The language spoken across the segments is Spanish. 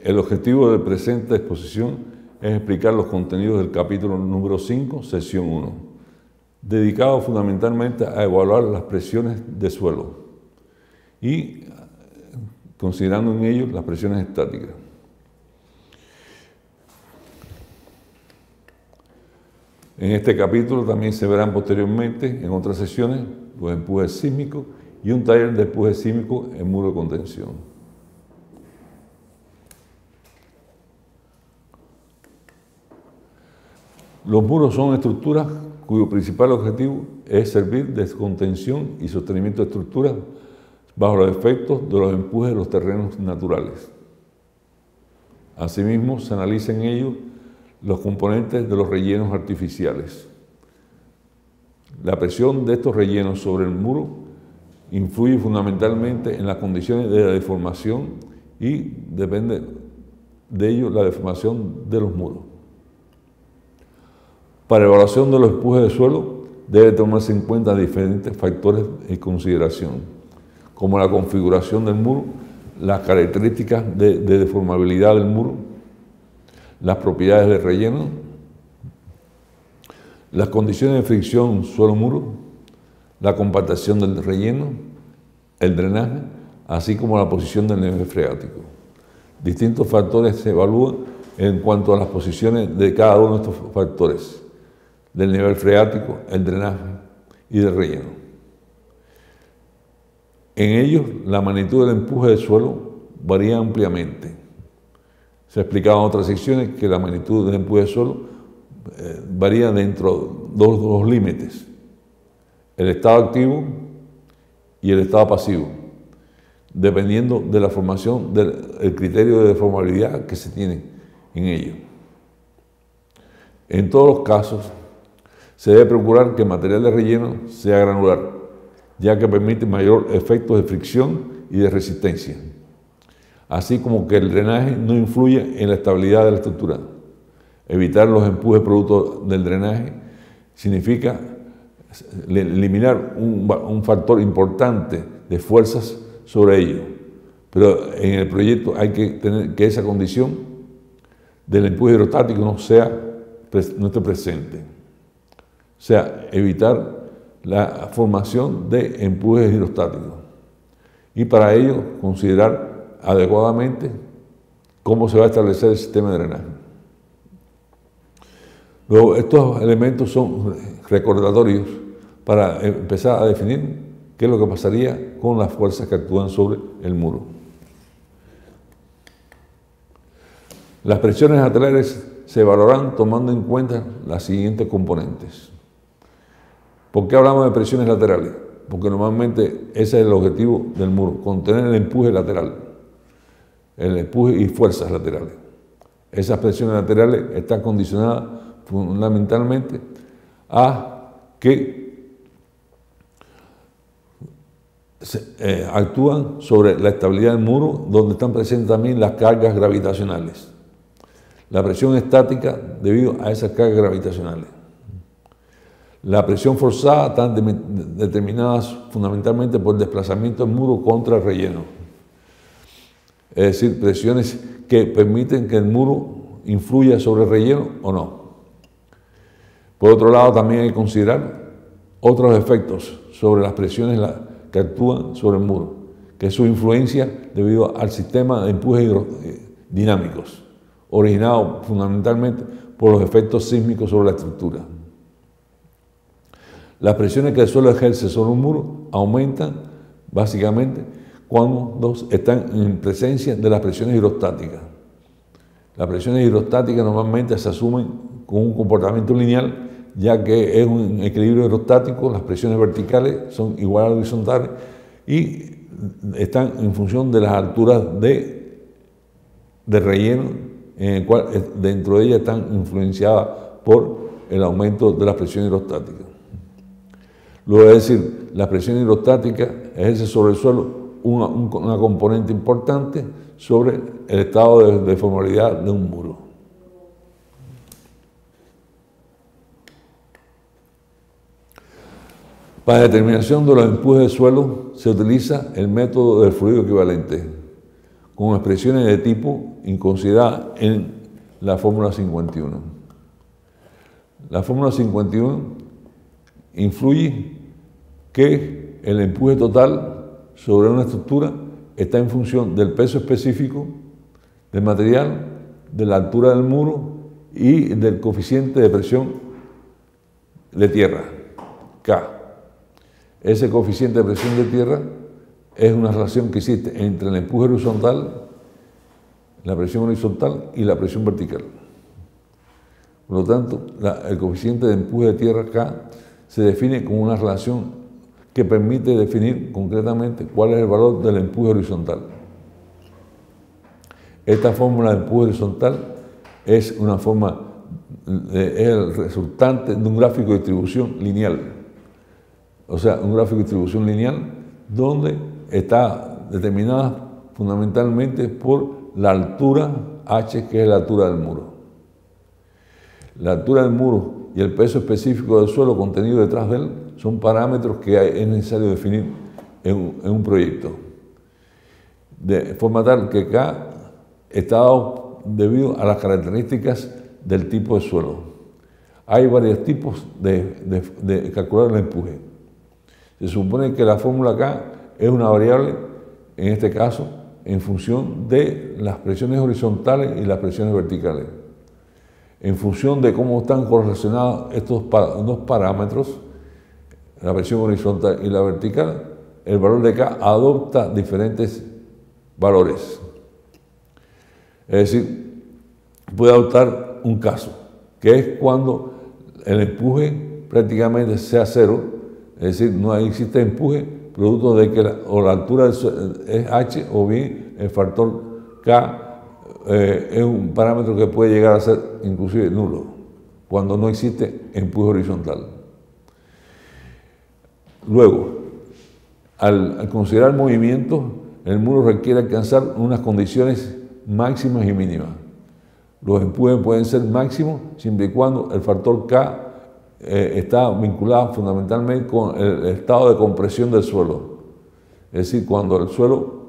El objetivo de presente exposición es explicar los contenidos del capítulo número 5, sección 1, dedicado fundamentalmente a evaluar las presiones de suelo y considerando en ello las presiones estáticas. En este capítulo también se verán posteriormente, en otras sesiones, los empujes sísmicos y un taller de empuje sísmico en muro de contención. Los muros son estructuras cuyo principal objetivo es servir de contención y sostenimiento de estructuras bajo los efectos de los empujes de los terrenos naturales. Asimismo, se analizan en ellos los componentes de los rellenos artificiales. La presión de estos rellenos sobre el muro influye fundamentalmente en las condiciones de la deformación y depende de ello la deformación de los muros. Para evaluación de los empujes de suelo debe tomarse en cuenta diferentes factores en consideración, como la configuración del muro, las características de deformabilidad del muro, las propiedades del relleno, las condiciones de fricción suelo-muro, la compactación del relleno, el drenaje, así como la posición del nivel freático. Distintos factores se evalúan en cuanto a las posiciones de cada uno de estos factores, del nivel freático, el drenaje y del relleno. En ellos, la magnitud del empuje del suelo varía ampliamente. Se ha explicado en otras secciones que la magnitud del empuje del suelo varía dentro de dos límites, el estado activo y el estado pasivo, dependiendo de la formación del criterio de deformabilidad que se tiene en ello. En todos los casos, se debe procurar que el material de relleno sea granular, ya que permite mayor efecto de fricción y de resistencia, así como que el drenaje no influya en la estabilidad de la estructura. Evitar los empujes producto del drenaje significa eliminar un factor importante de fuerzas sobre ello, pero en el proyecto hay que tener que esa condición del empuje hidrostático no esté presente. O sea, evitar la formación de empujes hidrostáticos y para ello considerar adecuadamente cómo se va a establecer el sistema de drenaje. Luego, estos elementos son recordatorios para empezar a definir qué es lo que pasaría con las fuerzas que actúan sobre el muro. Las presiones laterales se evaluarán tomando en cuenta las siguientes componentes. ¿Por qué hablamos de presiones laterales? Porque normalmente ese es el objetivo del muro, contener el empuje lateral, el empuje y fuerzas laterales. Esas presiones laterales están condicionadas fundamentalmente a que actúan sobre la estabilidad del muro, donde están presentes también las cargas gravitacionales. La presión estática debido a esas cargas gravitacionales. La presión forzada están determinadas fundamentalmente por el desplazamiento del muro contra el relleno. Es decir, presiones que permiten que el muro influya sobre el relleno o no. Por otro lado, también hay que considerar otros efectos sobre las presiones que actúan sobre el muro, que es su influencia debido al sistema de empujes dinámicos, originado fundamentalmente por los efectos sísmicos sobre la estructura. Las presiones que el suelo ejerce sobre un muro aumentan básicamente cuando están en presencia de las presiones hidrostáticas. Las presiones hidrostáticas normalmente se asumen con un comportamiento lineal, ya que es un equilibrio hidrostático, las presiones verticales son iguales a horizontales y están en función de las alturas de relleno, en el cual dentro de ellas están influenciadas por el aumento de las presiones hidrostáticas. Luego, es decir, la presión hidrostática ejerce sobre el suelo una componente importante sobre el estado de deformabilidad de un muro. Para la determinación de los empujes de suelo se utiliza el método del fluido equivalente, con expresiones de tipo inconsideradas en la fórmula 51. La fórmula 51 influye que el empuje total sobre una estructura está en función del peso específico del material, de la altura del muro y del coeficiente de presión de tierra, K. Ese coeficiente de presión de tierra es una relación que existe entre el empuje horizontal, la presión horizontal y la presión vertical. Por lo tanto, el coeficiente de empuje de tierra K se define como una relación que permite definir concretamente cuál es el valor del empuje horizontal. Esta fórmula de empuje horizontal es el resultante de un gráfico de distribución lineal. O sea, un gráfico de distribución lineal donde está determinada fundamentalmente por la altura H, que es la altura del muro. La altura del muro y el peso específico del suelo contenido detrás de él son parámetros que es necesario definir en un proyecto. De forma tal que K está dado debido a las características del tipo de suelo. Hay varios tipos de calcular el empuje. Se supone que la fórmula K es una variable, en este caso, en función de las presiones horizontales y las presiones verticales. En función de cómo están correlacionados estos dos parámetros, la presión horizontal y la vertical, el valor de K adopta diferentes valores. Es decir, puede adoptar un caso, que es cuando el empuje prácticamente sea cero, es decir, no existe empuje producto de que la altura es H o bien el factor K es un parámetro que puede llegar a ser inclusive nulo cuando no existe empuje horizontal. Luego, al considerar movimiento, el muro requiere alcanzar unas condiciones máximas y mínimas. Los empujes pueden ser máximos siempre y cuando el factor K está vinculado fundamentalmente con el estado de compresión del suelo. Es decir, cuando el suelo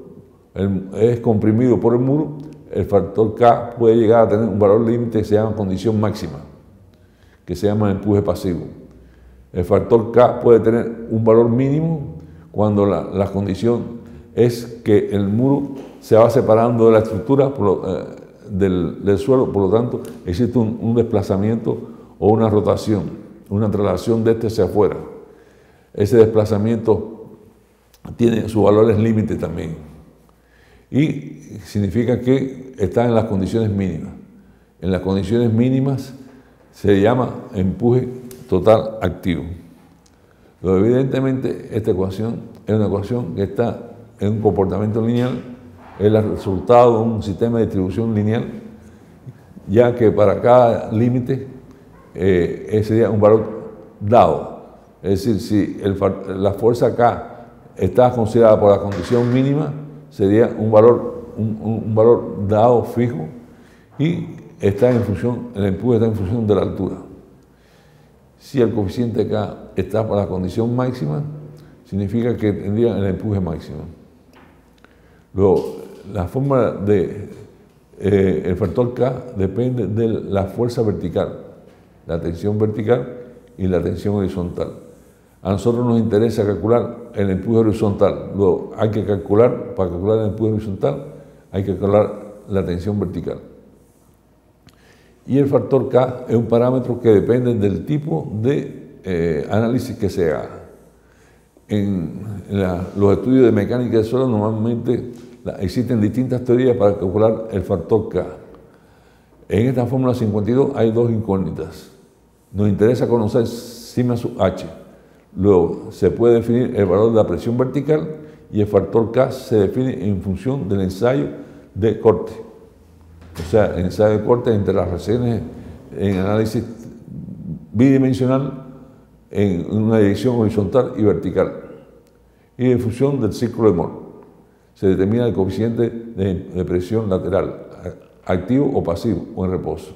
es comprimido por el muro, el factor K puede llegar a tener un valor límite que se llama condición máxima, que se llama empuje pasivo. El factor K puede tener un valor mínimo cuando la condición es que el muro se va separando de la estructura del suelo, por lo tanto existe un desplazamiento o una rotación, una traslación de este hacia afuera. Ese desplazamiento tiene sus valores límites también y significa que está en las condiciones mínimas. En las condiciones mínimas se llama empuje total activo. Pero evidentemente esta ecuación es una ecuación que está en un comportamiento lineal, es el resultado de un sistema de distribución lineal, ya que para cada límite sería un valor dado. Es decir, si la fuerza K está considerada por la condición mínima, sería un valor dado fijo y está en función, el empuje está en función de la altura. Si el coeficiente K está por la condición máxima, significa que tendría el empuje máximo. Luego, la fórmula el factor K depende de la fuerza vertical, la tensión vertical y la tensión horizontal. A nosotros nos interesa calcular el empuje horizontal. Luego, para calcular el empuje horizontal, hay que calcular la tensión vertical. Y el factor K es un parámetro que depende del tipo de análisis que se haga. En los estudios de mecánica del suelo normalmente existen distintas teorías para calcular el factor K. En esta fórmula 52 hay dos incógnitas. Nos interesa conocer sigma sub H. Luego se puede definir el valor de la presión vertical y el factor K se define en función del ensayo de corte. O sea, el ensayo de corte entre las regiones en análisis bidimensional en una dirección horizontal y vertical. Y en función del círculo de Mohr se determina el coeficiente de presión lateral, activo o pasivo o en reposo.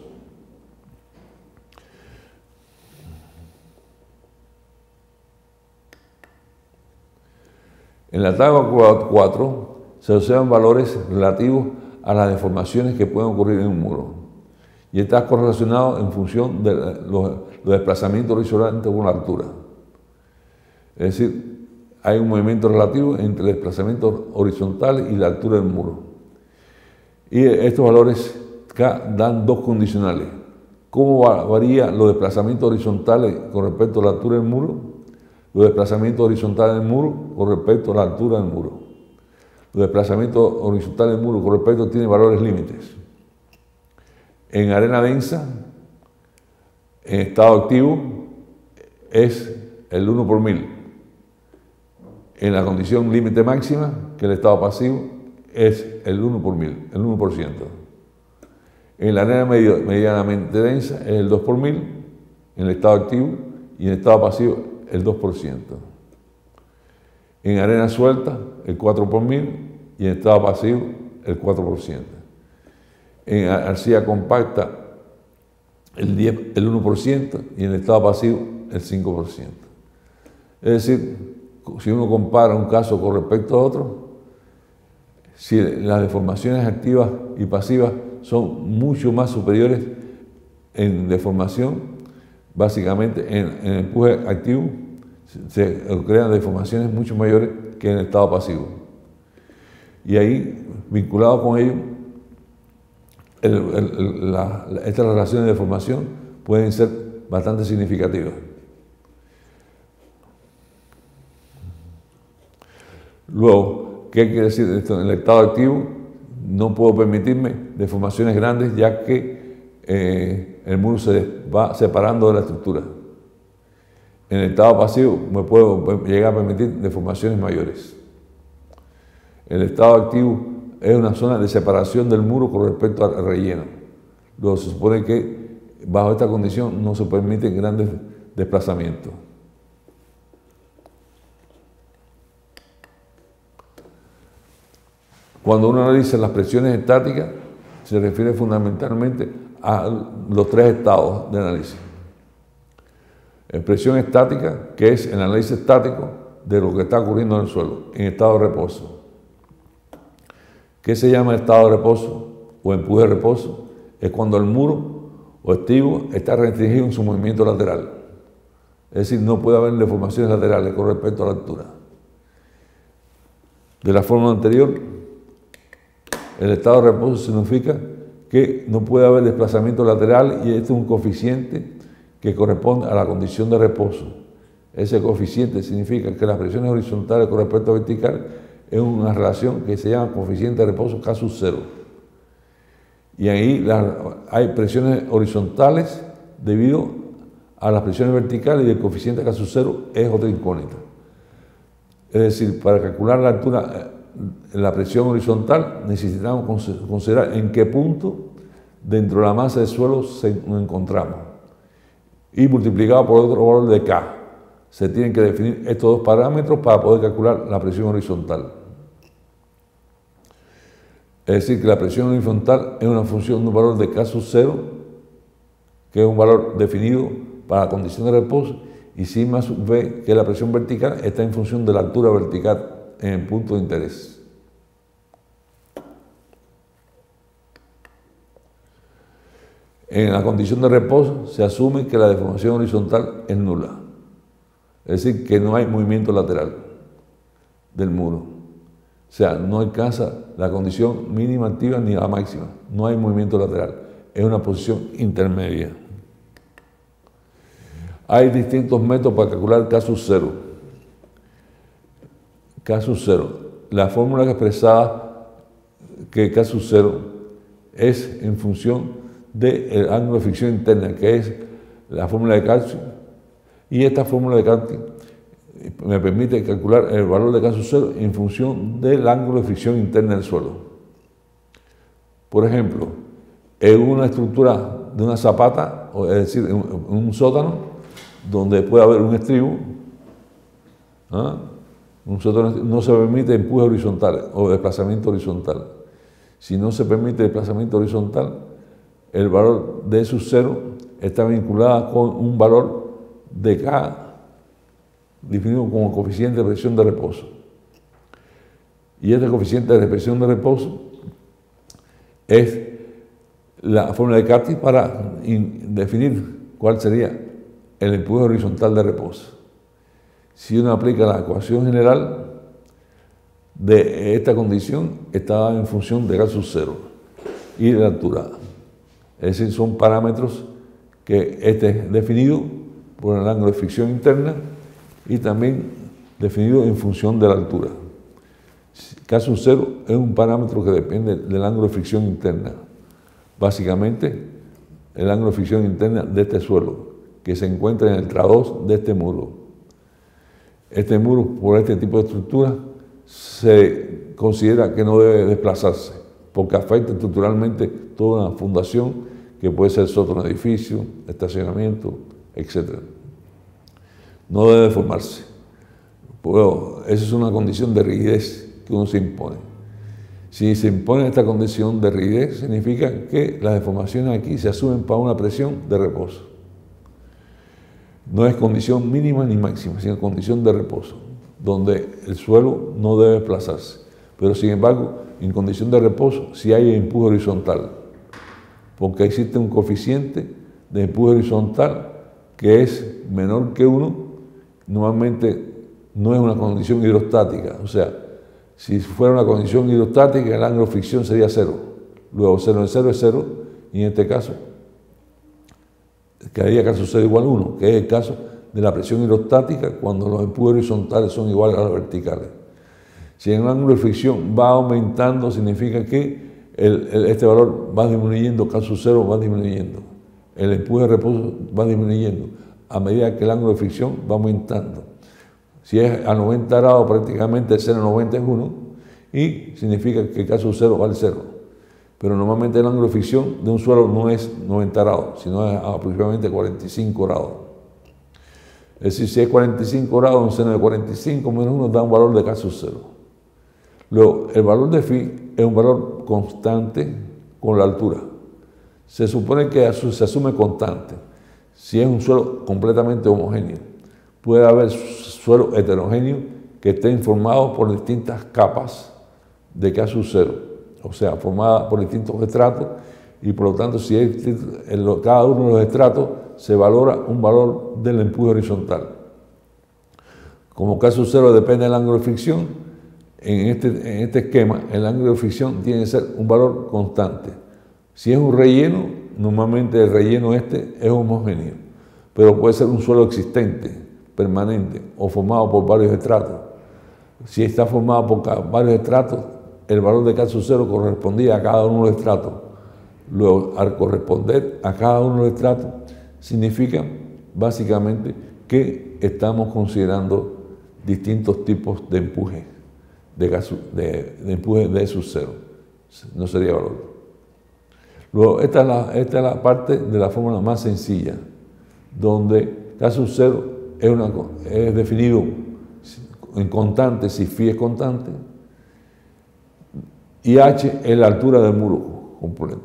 En la tabla 4 se observan valores relativos a las deformaciones que pueden ocurrir en un muro. Y está correlacionado en función de los desplazamientos horizontales con la altura. Es decir, hay un movimiento relativo entre el desplazamiento horizontal y la altura del muro. Y estos valores K dan dos condicionales. ¿Cómo varía los desplazamientos horizontales con respecto a la altura del muro? Los desplazamientos horizontales del muro con respecto a la altura del muro. Los desplazamientos horizontales del muro con respecto tienen valores límites. En arena densa, en estado activo, es el 1 por 1000. En la condición límite máxima, que es el estado pasivo, es el 1 por 1000, el 1%. En la arena medianamente densa es el 2 por 1000, en el estado activo, y en el estado pasivo el 2%. En arena suelta el 4 por 1000 y en estado pasivo el 4%. En arcilla compacta el 1% y en el estado pasivo el 5%. Es decir, si uno compara un caso con respecto a otro, si las deformaciones activas y pasivas son mucho más superiores en deformación, básicamente en empuje activo se crean deformaciones mucho mayores que en el estado pasivo. Y ahí, vinculado con ello, estas relaciones de deformación pueden ser bastante significativas. Luego, ¿qué quiere decir esto? En el estado activo no puedo permitirme deformaciones grandes, ya que el muro se va separando de la estructura. En el estado pasivo me puedo llegar a permitir deformaciones mayores. El estado activo es una zona de separación del muro con respecto al relleno. Luego se supone que bajo esta condición no se permiten grandes desplazamientos. Cuando uno analiza las presiones estáticas, se refiere fundamentalmente a los tres estados de análisis. Presión estática, que es el análisis estático de lo que está ocurriendo en el suelo, en estado de reposo. ¿Qué se llama estado de reposo o empuje de reposo? Es cuando el muro o estivo está restringido en su movimiento lateral. Es decir, no puede haber deformaciones laterales con respecto a la altura. De la forma anterior, el estado de reposo significa que no puede haber desplazamiento lateral y este es un coeficiente que corresponde a la condición de reposo. Ese coeficiente significa que las presiones horizontales con respecto a vertical es una relación que se llama coeficiente de reposo K sub 0. Y ahí hay presiones horizontales debido a las presiones verticales y el coeficiente K sub 0 es otra incógnita. Es decir, para calcular la altura, la presión horizontal, necesitamos considerar en qué punto dentro de la masa del suelo nos encontramos. Y multiplicado por otro valor de K. Se tienen que definir estos dos parámetros para poder calcular la presión horizontal. Es decir, que la presión horizontal es una función de un valor de K sub 0, que es un valor definido para la condición de reposo, y sigma sub V, que es la presión vertical, está en función de la altura vertical en el punto de interés. En la condición de reposo se asume que la deformación horizontal es nula. Es decir, que no hay movimiento lateral del muro. O sea, no alcanza la condición mínima activa ni la máxima. No hay movimiento lateral. Es una posición intermedia. Hay distintos métodos para calcular K sub 0. K sub 0. La fórmula expresada que K sub 0 es en función del ángulo de fricción interna, que es la fórmula de Cauchy. Y esta fórmula de Cauchy me permite calcular el valor de K sub 0 en función del ángulo de fricción interna del suelo. Por ejemplo, en una estructura de una zapata, es decir, en un sótano, donde puede haber un estribo, un sótano, no se permite empuje horizontal o desplazamiento horizontal. Si no se permite desplazamiento horizontal, el valor de sub 0 está vinculado con un valor de K definido como coeficiente de presión de reposo. Y este coeficiente de represión de reposo es la fórmula de Katy para definir cuál sería el empuje horizontal de reposo. Si uno aplica la ecuación general de esta condición, está dada en función de caso cero y de la altura. Es decir, son parámetros que es definido por el ángulo de fricción interna y también definido en función de la altura. Caso cero es un parámetro que depende del ángulo de fricción interna. Básicamente, el ángulo de fricción interna de este suelo, que se encuentra en el TRA2 de este muro. Este muro, por este tipo de estructura, se considera que no debe desplazarse, porque afecta estructuralmente toda una fundación que puede ser sótano de edificio, estacionamiento, etc. No debe deformarse. Pero esa es una condición de rigidez que uno se impone. Si se impone esta condición de rigidez, significa que las deformaciones aquí se asumen para una presión de reposo. No es condición mínima ni máxima, sino condición de reposo, donde el suelo no debe desplazarse. Pero sin embargo, en condición de reposo sí hay empuje horizontal, porque existe un coeficiente de empuje horizontal que es menor que 1, normalmente no es una condición hidrostática, o sea, si fuera una condición hidrostática el ángulo de fricción sería 0, luego 0 en 0 es 0, y en este caso quedaría caso 0 igual a 1, que es el caso de la presión hidrostática cuando los empujes horizontales son iguales a los verticales. Si el ángulo de fricción va aumentando, significa que este valor va disminuyendo, caso 0 va disminuyendo. El empuje de reposo va disminuyendo a medida que el ángulo de fricción va aumentando. Si es a 90 grados, prácticamente el 0 a 90 es 1, y significa que el caso 0 vale 0. Pero normalmente el ángulo de fricción de un suelo no es 90 grados, sino es aproximadamente 45 grados. Es decir, si es 45 grados, un seno de 45 menos 1 da un valor de caso 0. Luego, el valor de phi es un valor constante con la altura. Se supone que se asume constante si es un suelo completamente homogéneo. Puede haber suelos heterogéneos que estén formados por distintas capas de caso 0, o sea, formadas por distintos estratos, y por lo tanto, si cada uno de los estratos se valora un valor del empuje horizontal. Como caso 0 depende del ángulo de fricción, en este esquema el ángulo de fricción tiene que ser un valor constante. Si es un relleno, normalmente el relleno es homogéneo, pero puede ser un suelo existente, permanente o formado por varios estratos. Si está formado por varios estratos, el valor de caso 0 correspondía a cada uno de los estratos. Luego, al corresponder a cada uno de los estratos, significa básicamente que estamos considerando distintos tipos de empuje, de empuje de esos 0. No sería valor. Luego, esta es la parte de la fórmula más sencilla, donde caso 0 es definido en constante si phi es constante y h es la altura del muro completo.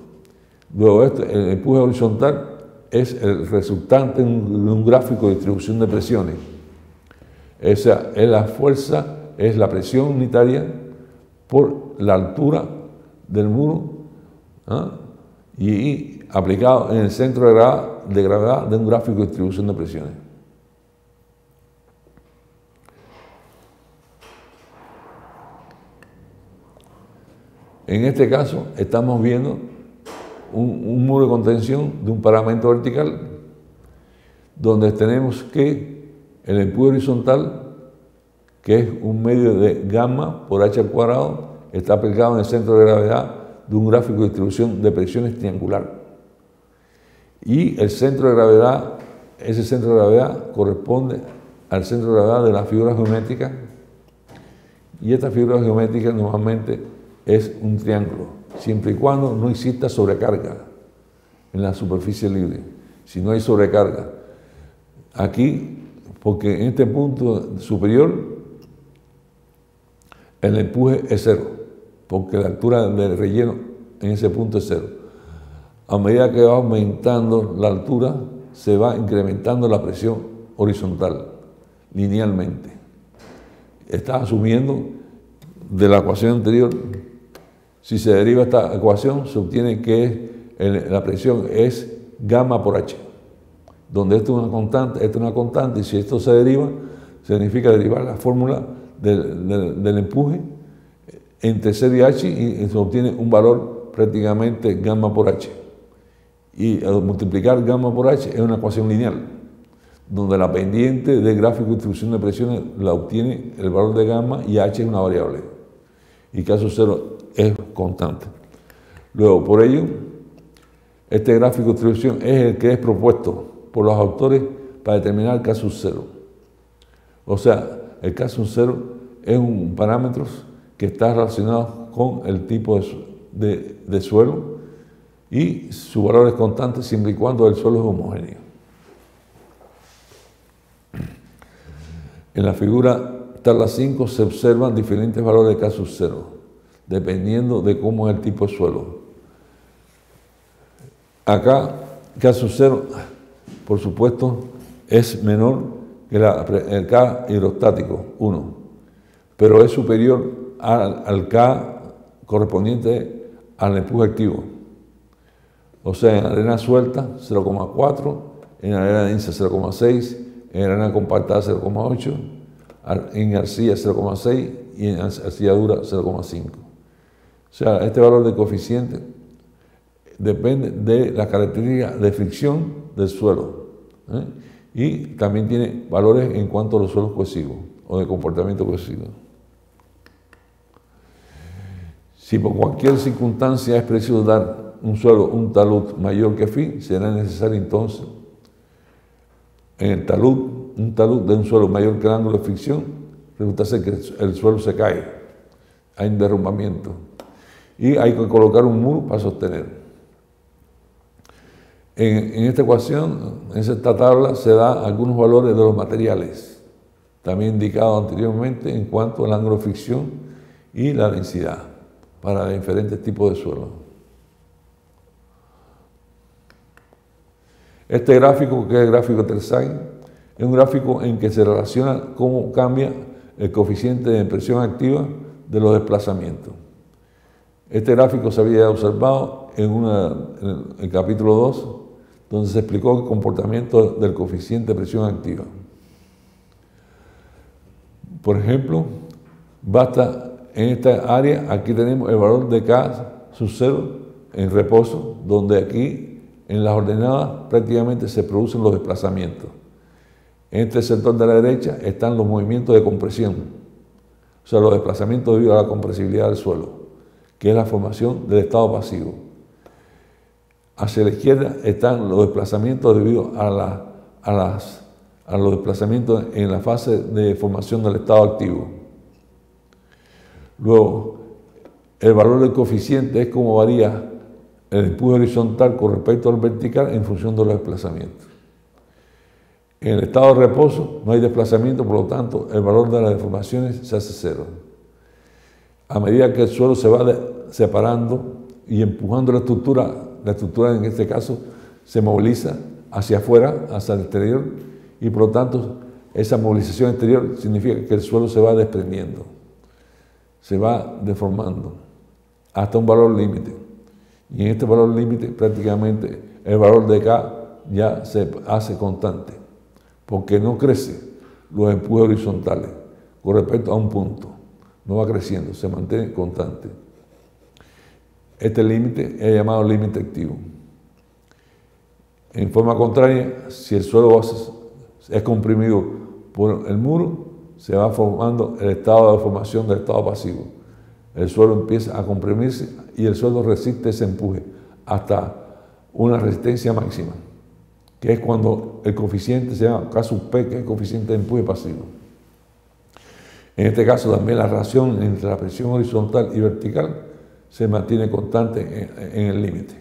Luego el empuje horizontal es el resultante de un gráfico de distribución de presiones. Esa es la fuerza, es la presión unitaria por la altura del muro, ¿ah? Y aplicado en el centro de gravedad de un gráfico de distribución de presiones. En este caso estamos viendo un muro de contención de un parámetro vertical donde tenemos que el empuje horizontal, que es un medio de gamma por h al cuadrado, está aplicado en el centro de gravedad de un gráfico de distribución de presiones triangular. Y el centro de gravedad, ese centro de gravedad corresponde al centro de gravedad de la figura geométrica, y esta figura geométrica normalmente es un triángulo, siempre y cuando no exista sobrecarga en la superficie libre. Si no hay sobrecarga, aquí, porque en este punto superior el empuje es 0, porque la altura del relleno en ese punto es 0. A medida que va aumentando la altura, se va incrementando la presión horizontal, linealmente. Está asumiendo de la ecuación anterior, si se deriva esta ecuación, se obtiene que la presión es gamma por H, donde esto es una constante, y si esto se deriva, significa derivar la fórmula del empuje entre C y H, y se obtiene un valor prácticamente gamma por H. Y al multiplicar gamma por H es una ecuación lineal, donde la pendiente del gráfico de distribución de presiones la obtiene el valor de gamma y H es una variable, y caso cero es constante. Luego, por ello, este gráfico de distribución es el que es propuesto por los autores para determinar el caso cero. O sea, el caso cero es un parámetro que está relacionado con el tipo de suelo, y su valor es constante siempre y cuando el suelo es homogéneo. En la figura tabla 5 se observan diferentes valores de caso cero, dependiendo de cómo es el tipo de suelo. Acá, caso cero, por supuesto, es menor que el K hidrostático, 1, pero es superior al K correspondiente al empuje activo. O sea, en arena suelta 0,4, en arena densa 0,6, en arena compactada 0,8, en arcilla 0,6 y en arcilla dura 0,5. O sea, este valor de coeficiente depende de las características de fricción del suelo, y también tiene valores en cuanto a los suelos cohesivos o de comportamiento cohesivo. Si por cualquier circunstancia es preciso dar un suelo, un talud mayor que phi, será necesario entonces en el talud, un talud de un suelo mayor que el ángulo de fricción, resulta ser que el suelo se cae, hay un derrumbamiento y hay que colocar un muro para sostener. En esta ecuación, en esta tabla, se da algunos valores de los materiales, también indicados anteriormente en cuanto al ángulo de fricción y la densidad para diferentes tipos de suelo. Este gráfico, que es el gráfico Tersine, es un gráfico en que se relaciona cómo cambia el coeficiente de presión activa de los desplazamientos. Este gráfico se había observado en el capítulo 2, donde se explicó el comportamiento del coeficiente de presión activa. Por ejemplo, basta en esta área, aquí tenemos el valor de K sub 0 en reposo, donde aquí en las ordenadas prácticamente se producen los desplazamientos. En este sector de la derecha están los movimientos de compresión, o sea, los desplazamientos debido a la compresibilidad del suelo, que es la formación del estado pasivo. Hacia la izquierda están los desplazamientos debido a los desplazamientos en la fase de formación del estado activo. Luego, el valor del coeficiente es cómo varía el empuje horizontal con respecto al vertical en función de los desplazamientos. En el estado de reposo no hay desplazamiento, por lo tanto, el valor de las deformaciones se hace cero. A medida que el suelo se va separando y empujando la estructura en este caso se moviliza hacia afuera, hacia el exterior, y por lo tanto esa movilización exterior significa que el suelo se va desprendiendo, se va deformando hasta un valor límite. Y en este valor límite prácticamente el valor de K ya se hace constante, porque no crece los empujes horizontales con respecto a un punto, no va creciendo, se mantiene constante. Este límite es llamado límite activo. En forma contraria, si el suelo es comprimido por el muro, se va formando el estado de formación del estado pasivo. El suelo empieza a comprimirse y el suelo resiste ese empuje hasta una resistencia máxima, que es cuando el coeficiente se llama K sub P, que es el coeficiente de empuje pasivo. En este caso también la relación entre la presión horizontal y vertical se mantiene constante en el límite.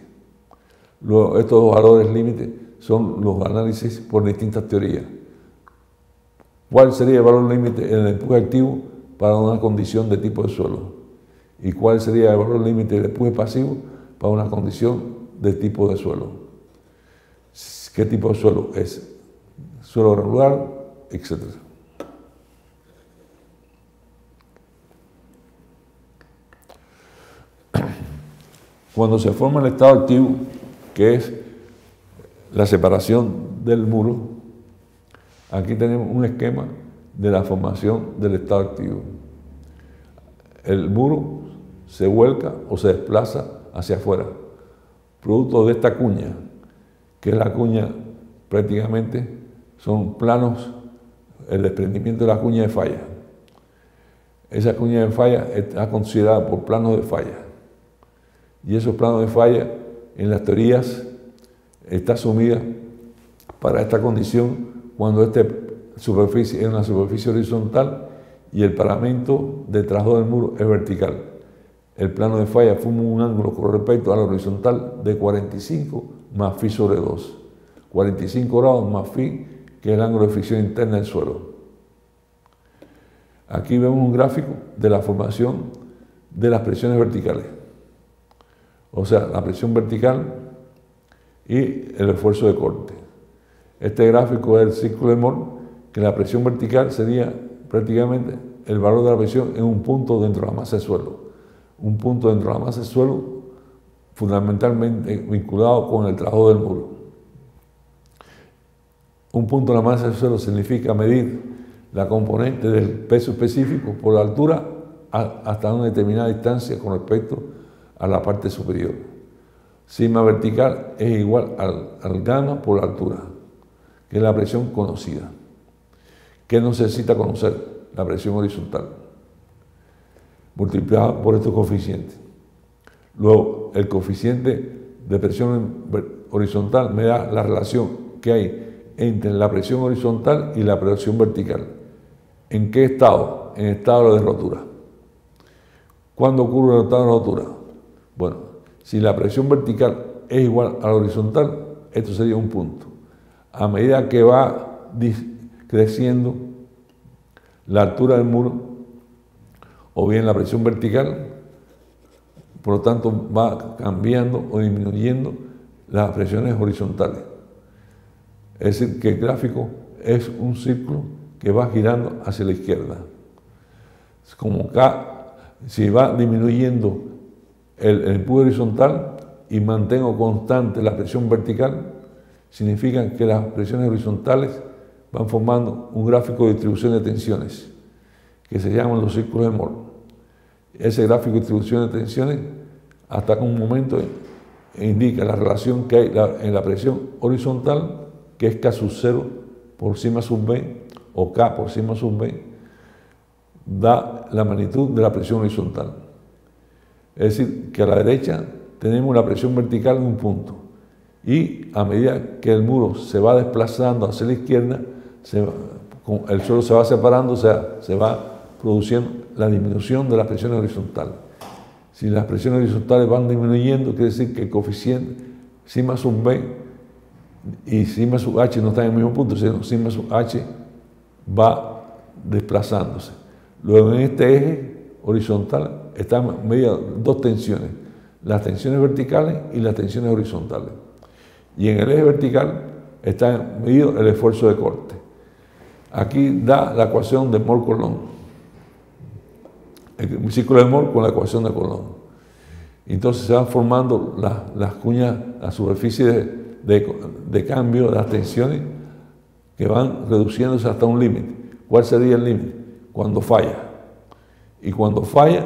Luego, estos dos valores límite son los análisis por distintas teorías. ¿Cuál sería el valor límite en el empuje activo para una condición de tipo de suelo? ¿Y cuál sería el valor límite del empuje pasivo para una condición de tipo de suelo? ¿Qué tipo de suelo es? ¿Suelo granular? Etcétera. Cuando se forma el estado activo, que es la separación del muro, aquí tenemos un esquema de la formación del estado activo. El muro se vuelca o se desplaza hacia afuera, producto de esta cuña, que es la cuña prácticamente, son planos, el desprendimiento de la cuña de falla. Esa cuña de falla está considerada por planos de falla. Y esos planos de falla, en las teorías, está asumida para esta condición cuando esta superficie es una superficie horizontal y el paramento detrás del muro es vertical. El plano de falla forma un ángulo con respecto a la horizontal de 45 más phi sobre 2. 45 grados más phi, que es el ángulo de fricción interna del suelo. Aquí vemos un gráfico de la formación de las presiones verticales. O sea, la presión vertical y el esfuerzo de corte. Este gráfico es el círculo de Mohr, que la presión vertical sería prácticamente el valor de la presión en un punto dentro de la masa del suelo. Un punto dentro de la masa del suelo fundamentalmente vinculado con el trabajo del muro. Un punto de la masa del suelo significa medir la componente del peso específico por la altura hasta una determinada distancia con respecto a la parte superior. Sigma vertical es igual al gamma por la altura, que es la presión conocida. ¿Qué necesita conocer? La presión horizontal, multiplicada por estos coeficientes. Luego, el coeficiente de presión horizontal me da la relación que hay entre la presión horizontal y la presión vertical. ¿En qué estado? En estado de rotura. ¿Cuándo ocurre el estado de rotura? Bueno, si la presión vertical es igual a la horizontal, esto sería un punto. A medida que va creciendo la altura del muro, o bien la presión vertical, por lo tanto va cambiando o disminuyendo las presiones horizontales. Es decir, que el gráfico es un círculo que va girando hacia la izquierda. Como acá, si va disminuyendo el empuje horizontal y mantengo constante la presión vertical, significa que las presiones horizontales van formando un gráfico de distribución de tensiones, que se llaman los círculos de Mohr. Ese gráfico de distribución de tensiones, hasta un momento, indica la relación que hay en la presión horizontal, que es K sub 0 por sigma sub B, o K por sigma sub B, da la magnitud de la presión horizontal. Es decir, que a la derecha tenemos la presión vertical en un punto, y a medida que el muro se va desplazando hacia la izquierda, el suelo se va separando, o sea, se va produciendo la disminución de las presiones horizontales. Si las presiones horizontales van disminuyendo, quiere decir que el coeficiente sigma sub B y sigma sub H no están en el mismo punto, sino sigma sub H va desplazándose. Luego en este eje horizontal están medidas dos tensiones, las tensiones verticales y las tensiones horizontales. Y en el eje vertical está medido el esfuerzo de corte. Aquí da la ecuación de Mohr-Coulomb, el círculo de Mohr con la ecuación de Coulomb. Entonces se van formando las cuñas, la superficie de cambio de las tensiones, que van reduciéndose hasta un límite. ¿Cuál sería el límite? Cuando falla. Y cuando falla,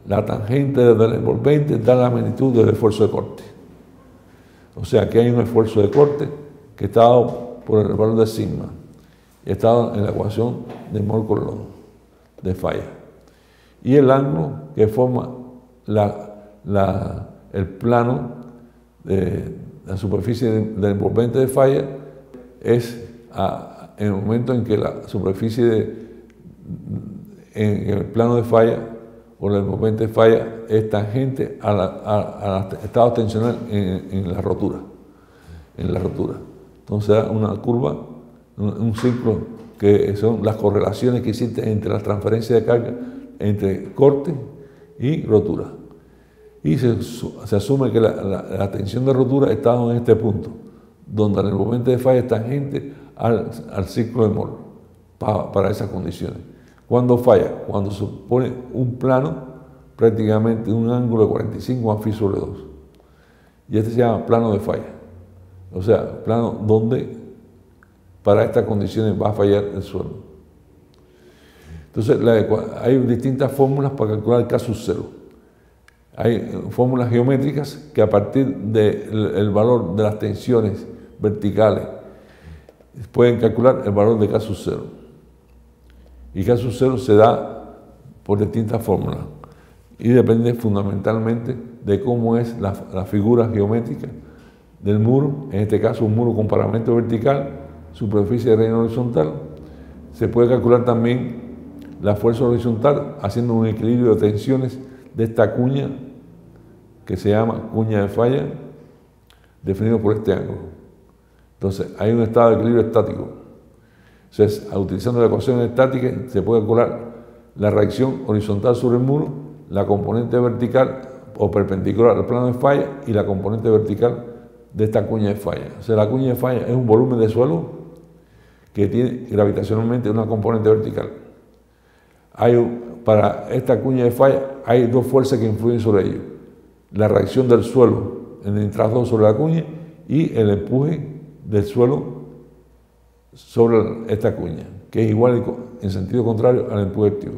la tangente del envolvente da la magnitud del esfuerzo de corte. O sea que hay un esfuerzo de corte que está dado por el valor de sigma. Y está dado en la ecuación de Mohr-Coulomb de falla. Y el ángulo que forma el plano de la superficie del envolvente de falla es en el momento en que la superficie en el plano de falla o el envolvente de falla es tangente al estado tensional en la rotura. Entonces da una curva, un círculo que son las correlaciones que existen entre las transferencias de carga entre corte y rotura. Y se asume que la tensión de rotura está en este punto, donde el envolvente de falla es tangente al círculo de Mohr para esas condiciones. ¿Cuándo falla? Cuando se pone un plano prácticamente un ángulo de 45 más phi sobre 2. y este se llama plano de falla. O sea, plano donde para estas condiciones va a fallar el suelo. Entonces, hay distintas fórmulas para calcular el casus cero. Hay fórmulas geométricas que a partir del valor de las tensiones verticales pueden calcular el valor de casus cero. Y casus cero se da por distintas fórmulas y depende fundamentalmente de cómo es la figura geométrica del muro, en este caso un muro con paramento vertical, superficie de relleno horizontal. Se puede calcular también la fuerza horizontal haciendo un equilibrio de tensiones de esta cuña que se llama cuña de falla, definido por este ángulo. Entonces, hay un estado de equilibrio estático. Entonces, utilizando la ecuación estática, se puede calcular la reacción horizontal sobre el muro, la componente vertical o perpendicular al plano de falla y la componente vertical de esta cuña de falla. O sea, la cuña de falla es un volumen de suelo que tiene gravitacionalmente una componente vertical. Para esta cuña de falla hay dos fuerzas que influyen sobre ello. La reacción del suelo en el intrazón sobre la cuña y el empuje del suelo sobre esta cuña, que es igual en sentido contrario al empuje activo.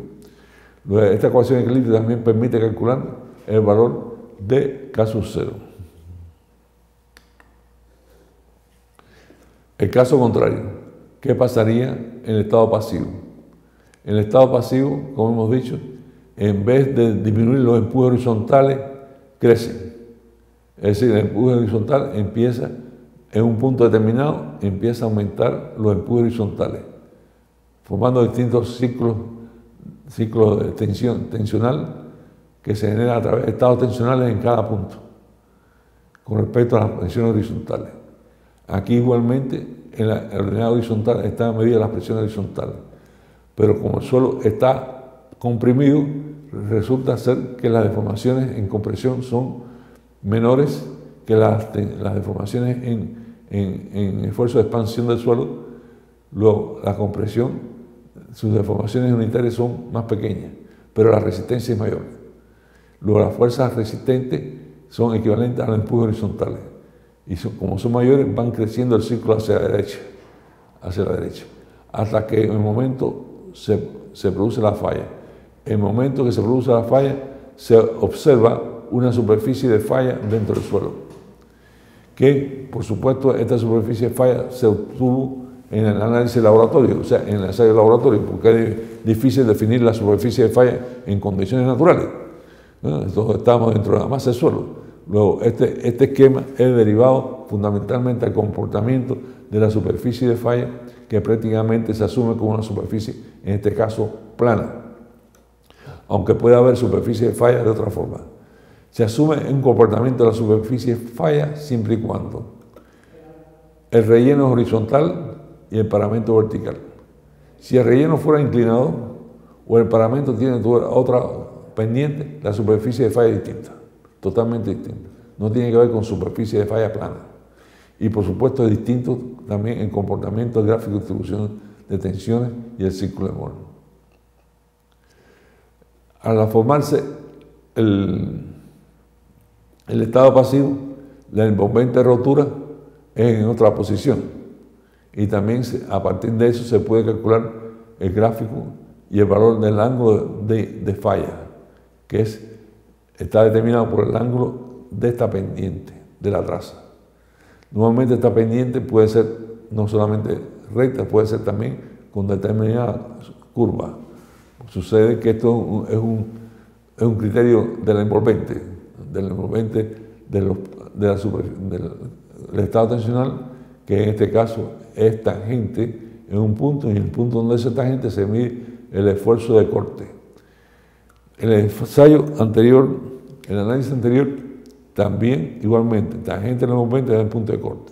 Esta ecuación de equilibrio también permite calcular el valor de casus cero. El caso contrario, ¿qué pasaría en el estado pasivo? En el estado pasivo, como hemos dicho, en vez de disminuir los empujes horizontales, crecen. Es decir, el empuje horizontal empieza en un punto determinado, empieza a aumentar los empujes horizontales, formando distintos ciclos de tensional que se generan a través de estados tensionales en cada punto, con respecto a las presiones horizontales. Aquí igualmente, en la ordenada horizontal están medidas las presiones horizontales, pero como el suelo está comprimido, resulta ser que las deformaciones en compresión son menores que las deformaciones en esfuerzo de expansión del suelo. Luego, la compresión, sus deformaciones unitarias son más pequeñas, pero la resistencia es mayor. Luego, las fuerzas resistentes son equivalentes a los empujes horizontales. Y como son mayores, van creciendo el círculo hacia la derecha, hasta que en el momento se produce la falla. En el momento que se produce la falla, se observa una superficie de falla dentro del suelo, que por supuesto esta superficie de falla se obtuvo en el análisis laboratorio, o sea, en el ensayo laboratorio, porque es difícil definir la superficie de falla en condiciones naturales, ¿no? Entonces estamos dentro de la masa del suelo. Luego, este esquema es derivado fundamentalmente del comportamiento de la superficie de falla, que prácticamente se asume como una superficie, en este caso, plana, aunque puede haber superficie de falla de otra forma. Se asume un comportamiento de la superficie de falla siempre y cuando el relleno es horizontal y el paramento vertical. Si el relleno fuera inclinado o el paramento tiene otra pendiente, la superficie de falla es distinta, totalmente distinta. No tiene que ver con superficie de falla plana. Y por supuesto es distinto también el comportamiento del gráfico de distribución de tensiones y el círculo de Mohr. Al formarse el estado pasivo, la envolvente de rotura es en otra posición. Y también a partir de eso se puede calcular el gráfico y el valor del ángulo de falla, que está determinado por el ángulo de esta pendiente, de la traza. Normalmente esta pendiente puede ser no solamente recta, puede ser también con determinada curva. Sucede que esto es un criterio de la envolvente, del estado tensional, que en este caso es tangente en un punto, y en el punto donde es tangente se mide el esfuerzo de corte. En el ensayo anterior, el análisis anterior, también igualmente, tangente en el envolvente es el punto de corte.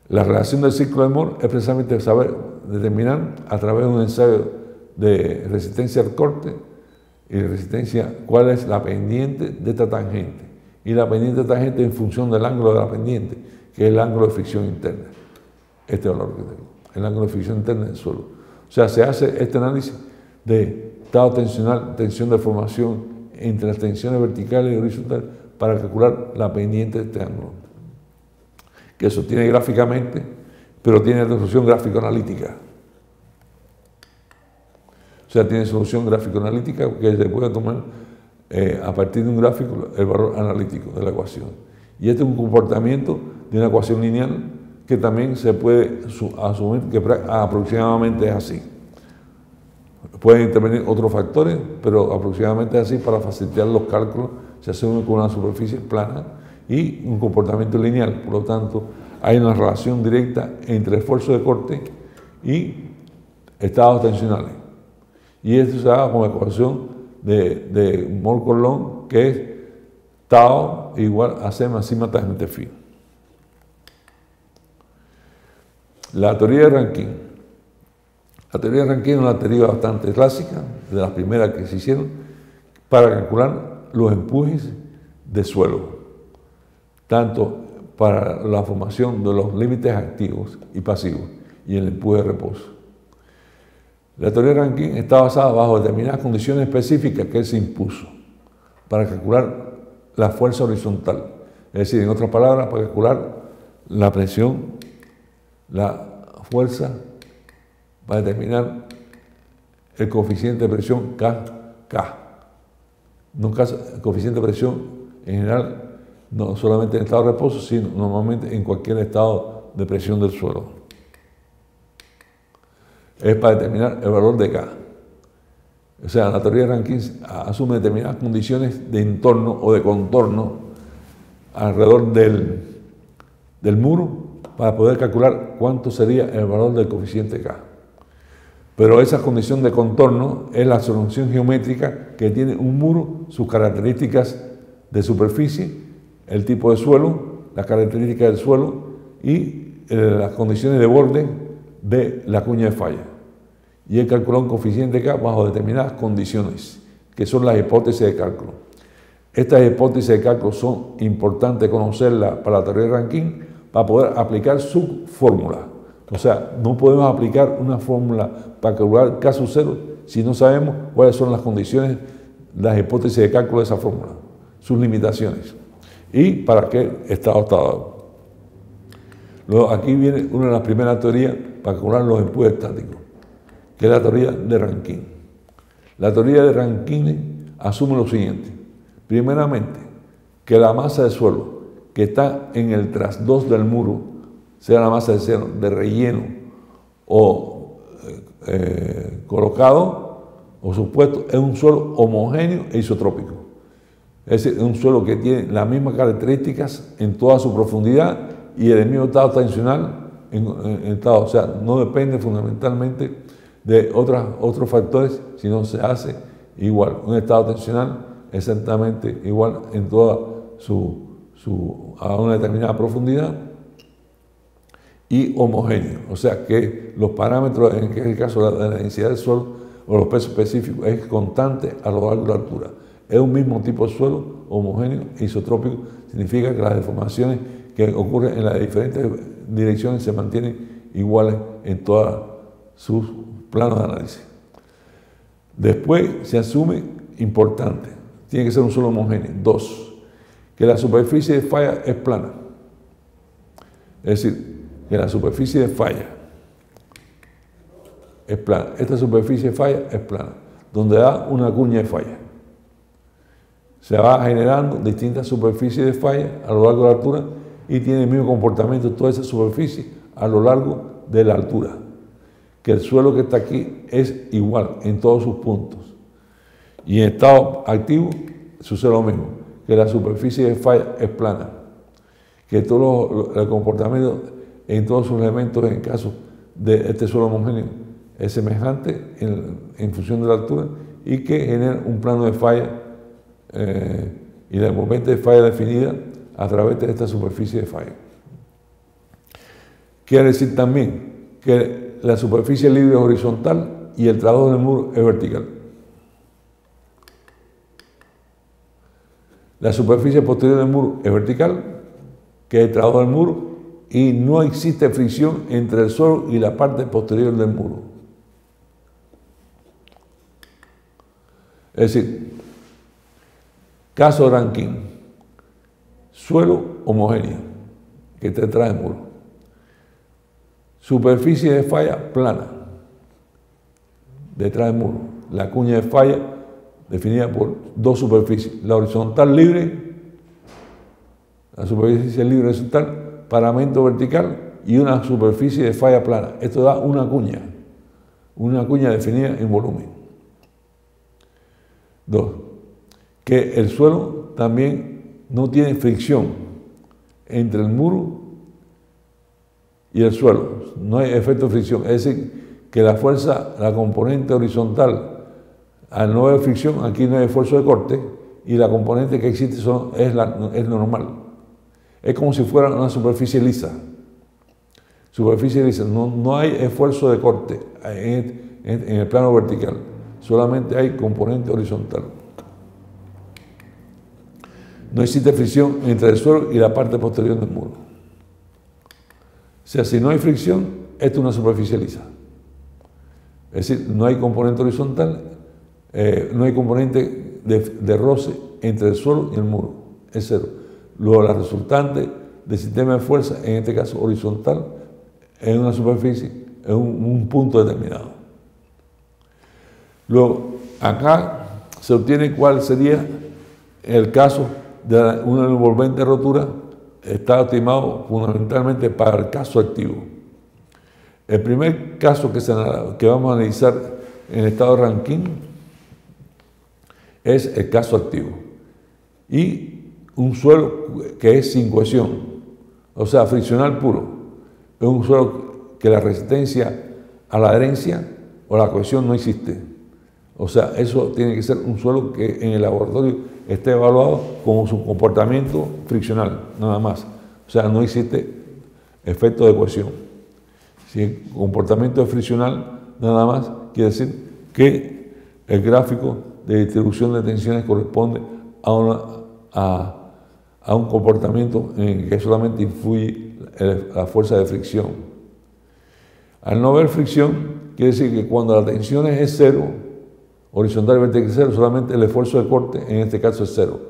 La relación del círculo de Mohr es precisamente saber determinar a través de un ensayo de resistencia al corte y resistencia cuál es la pendiente de esta tangente. Y la pendiente de tangente en función del ángulo de la pendiente, que es el ángulo de fricción interna. Este valor que tengo, el ángulo de fricción interna del suelo. O sea, se hace este análisis de estado tensional, tensión de formación entre las tensiones verticales y horizontales, para calcular la pendiente de este ángulo, que se obtiene gráficamente, pero tiene resolución gráfico-analítica. O sea, tiene solución gráfico-analítica que se puede tomar a partir de un gráfico el valor analítico de la ecuación. Y este es un comportamiento de una ecuación lineal que también se puede asumir que aproximadamente es así. Pueden intervenir otros factores, pero aproximadamente es así. Para facilitar los cálculos se asume con una superficie plana y un comportamiento lineal. Por lo tanto, hay una relación directa entre esfuerzo de corte y estados tensionales. Y esto se da con la ecuación de Moll-Coulomb, que es tau igual a C más sigma tangente phi. La teoría de Rankine. La teoría de Rankine es una teoría bastante clásica, de las primeras que se hicieron, para calcular los empujes de suelo, tanto para la formación de los límites activos y pasivos y el empuje de reposo. La teoría de Rankine está basada bajo determinadas condiciones específicas que él se impuso para calcular la fuerza horizontal. Es decir, en otras palabras, para calcular la presión, la fuerza, para determinar el coeficiente de presión K. El coeficiente de presión en general, no solamente en estado de reposo, sino normalmente en cualquier estado de presión del suelo. Es para determinar el valor de K. O sea, la teoría de Rankine asume determinadas condiciones de entorno o de contorno alrededor del muro para poder calcular cuánto sería el valor del coeficiente K. Pero esa condición de contorno es la solución geométrica que tiene un muro, sus características de superficie, el tipo de suelo, las características del suelo y las condiciones de borde de la cuña de falla. Y él calculó un coeficiente K bajo determinadas condiciones, que son las hipótesis de cálculo. Estas hipótesis de cálculo son importantes conocerlas para la teoría de Rankine para poder aplicar su fórmula. O sea, no podemos aplicar una fórmula para calcular K sub 0 si no sabemos cuáles son las condiciones, las hipótesis de cálculo de esa fórmula, sus limitaciones y para qué estado está dado. Luego, aquí viene una de las primeras teorías para calcular los empujes estáticos, que es la teoría de Rankine. La teoría de Rankine asume lo siguiente. Primeramente, que la masa de suelo que está en el trasdós del muro, sea la masa de relleno o colocado o supuesto, es un suelo homogéneo e isotrópico. Es decir, es un suelo que tiene las mismas características en toda su profundidad y el mismo estado tensional, o sea, no depende fundamentalmente de otros factores, sino se hace igual. Un estado tensional exactamente igual en toda a una determinada profundidad y homogéneo. O sea que los parámetros, en el caso de la densidad del suelo o los pesos específicos, es constante a lo largo de la altura. Es un mismo tipo de suelo, homogéneo e isotrópico. Significa que las deformaciones que ocurren en las diferentes direcciones se mantienen iguales en todos sus planos de análisis. Después se asume, importante, tiene que ser un suelo homogéneo. 2, que la superficie de falla es plana. Es decir, que la superficie de falla es plana. Esta superficie de falla es plana, donde da una cuña de falla. Se va generando distintas superficies de falla a lo largo de la altura y tiene el mismo comportamiento toda esa superficie a lo largo de la altura. Que el suelo que está aquí es igual en todos sus puntos. Y en estado activo sucede lo mismo, que la superficie de falla es plana. Que todo el comportamiento en todos sus elementos, en el caso de este suelo homogéneo, es semejante en función de la altura y que genera un plano de falla y la envolvente de falla definida a través de esta superficie de falla. Quiere decir también que la superficie libre es horizontal y el trasdós del muro es vertical. La superficie posterior del muro es vertical, que es el trasdós del muro, y no existe fricción entre el suelo y la parte posterior del muro. Es decir, caso de Rankine, Suelo homogéneo, que te trae el muro. Superficie de falla plana, detrás del muro. La cuña de falla definida por dos superficies. La horizontal libre, la superficie libre horizontal, paramento vertical y una superficie de falla plana. Esto da una cuña definida en volumen. 2. Que el suelo también no tiene fricción entre el muro y el suelo. No hay efecto de fricción. Es decir, que la fuerza, la componente horizontal, al no haber fricción, aquí no hay esfuerzo de corte y la componente que existe es normal. Es como si fuera una superficie lisa. Superficie lisa. No hay esfuerzo de corte en el plano vertical. Solamente hay componente horizontal. No existe fricción entre el suelo y la parte posterior del muro. O sea, si no hay fricción, esto es una superficie lisa. Es decir, no hay componente horizontal, no hay componente de roce entre el suelo y el muro. Es cero. Luego, la resultante del sistema de fuerza, en este caso horizontal, en una superficie, en un punto determinado. Luego, acá se obtiene cuál sería el caso de una envolvente rotura. Está estimado fundamentalmente para el caso activo. El primer caso que vamos a analizar en el estado de Rankine es el caso activo. Y un suelo que es sin cohesión, o sea, friccional puro. Es un suelo que la resistencia a la adherencia o la cohesión no existe. O sea, eso tiene que ser un suelo que en el laboratorio esté evaluado como su comportamiento friccional, nada más. O sea, no existe efecto de cohesión. Si el comportamiento es friccional, nada más quiere decir que el gráfico de distribución de tensiones corresponde a un comportamiento en el que solamente influye la fuerza de fricción. Al no haber fricción, quiere decir que cuando la tensión es cero, horizontal y vertical cero, solamente el esfuerzo de corte, en este caso es cero.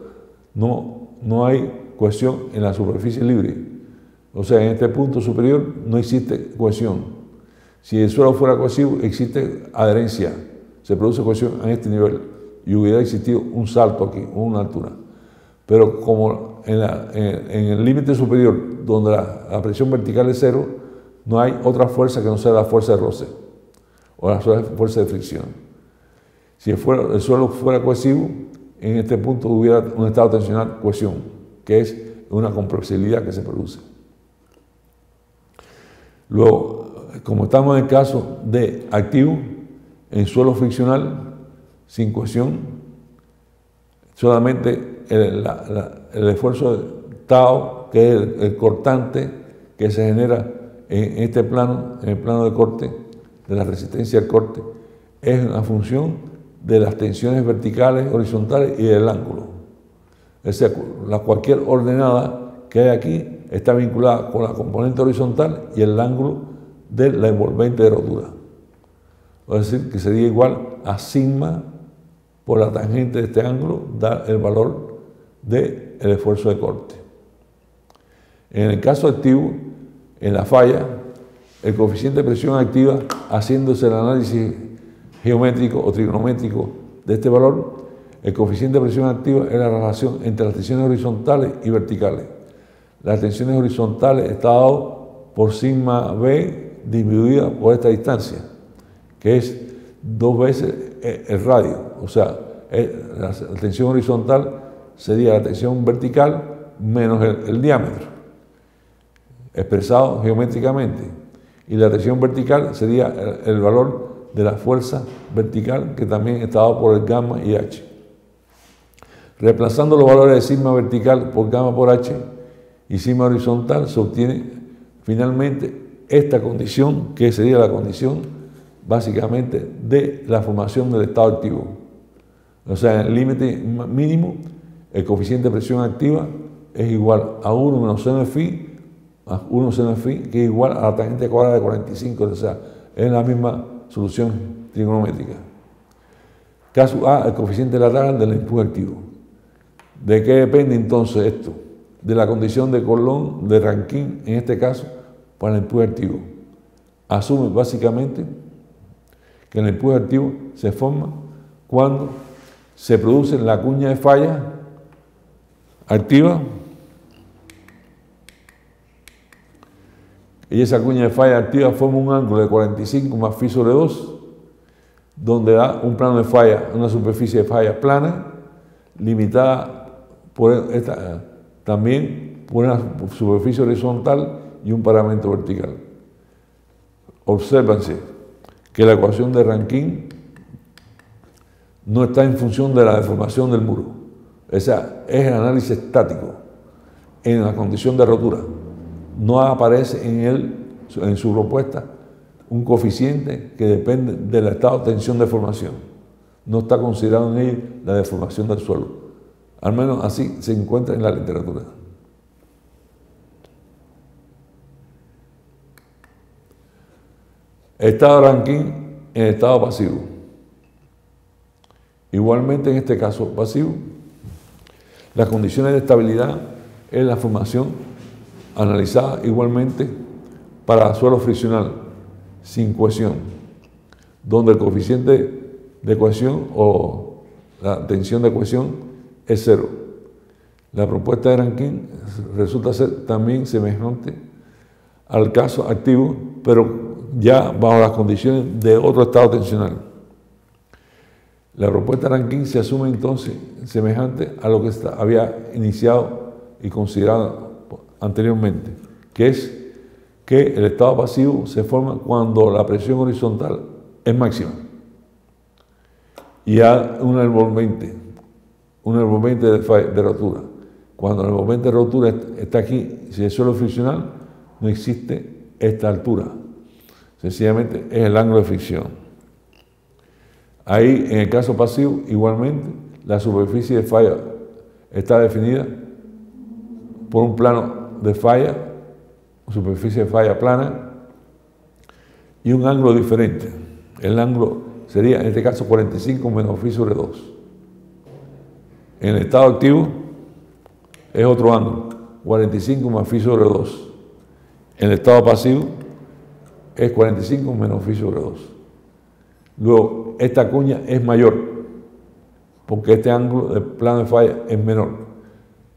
No hay cohesión en la superficie libre. O sea, en este punto superior no existe cohesión. Si el suelo fuera cohesivo, existe adherencia. Se produce cohesión en este nivel y hubiera existido un salto aquí, una altura. Pero como en el límite superior, donde la presión vertical es cero, no hay otra fuerza que no sea la fuerza de roce o la fuerza de fricción. Si el suelo fuera cohesivo, en este punto hubiera un estado tensional cohesión, que es una compresibilidad que se produce. Luego, como estamos en el caso de activo, en suelo friccional, sin cohesión, solamente el esfuerzo de tau, que es el cortante que se genera en este plano, en el plano de corte, de la resistencia al corte, es una función de las tensiones verticales, horizontales y del ángulo. Es decir, cualquier ordenada que hay aquí está vinculada con la componente horizontal y el ángulo de la envolvente de rotura. Es decir, que sería igual a sigma por la tangente de este ángulo, da el valor del esfuerzo de corte. En el caso activo, en la falla, el coeficiente de presión activa, haciéndose el análisis geométrico o trigonométrico de este valor, el coeficiente de presión activa es la relación entre las tensiones horizontales y verticales. Las tensiones horizontales está dado por sigma B dividida por esta distancia, que es 2 veces el radio. O sea, la tensión horizontal sería la tensión vertical menos el diámetro, expresado geométricamente. Y la tensión vertical sería el valor de la fuerza vertical, que también está dado por el gamma y H. Reemplazando los valores de sigma vertical por gamma por H y sigma horizontal, se obtiene finalmente esta condición, que sería la condición básicamente de la formación del estado activo. O sea, en el límite mínimo, el coeficiente de presión activa es igual a 1 menos seno phi, más 1 seno phi, que es igual a la tangente cuadrada de 45, o sea, es la misma solución trigonométrica. Caso A, el coeficiente lateral del empuje activo. ¿De qué depende entonces esto? de la condición de Coulomb de Rankine, en este caso, para el empuje activo. Asume básicamente que el empuje activo se forma cuando se produce la cuña de falla activa y esa cuña de falla activa forma un ángulo de 45 más phi sobre 2, donde da un plano de falla, una superficie de falla plana, limitada también por una superficie horizontal y un paramento vertical. Obsérvense que la ecuación de Rankine no está en función de la deformación del muro. Esa es el análisis estático en la condición de rotura. No aparece en su propuesta un coeficiente que depende del estado de tensión de formación. No está considerado en ella la deformación del suelo. Al menos así se encuentra en la literatura. Estado de Rankine en estado pasivo. Igualmente en este caso pasivo, las condiciones de estabilidad es la formación analizada igualmente para suelo friccional sin cohesión, donde el coeficiente de cohesión o la tensión de cohesión es 0. La propuesta de Rankine resulta ser también semejante al caso activo, pero ya bajo las condiciones de otro estado tensional. La propuesta de Rankine se asume entonces semejante a lo que había iniciado y considerado anteriormente, que es que el estado pasivo se forma cuando la presión horizontal es máxima y hay un envolvente de rotura. Cuando el envolvente de rotura está aquí, si es suelo friccional, no existe esta altura. Sencillamente es el ángulo de fricción. Ahí, en el caso pasivo, igualmente, la superficie de falla está definida por un plano de falla, superficie de falla plana, y un ángulo diferente. El ángulo sería, en este caso, 45 menos phi sobre 2. En el estado activo es otro ángulo, 45 más phi sobre 2. En el estado pasivo es 45 menos phi sobre 2. Luego, esta cuña es mayor, porque este ángulo de plano de falla es menor.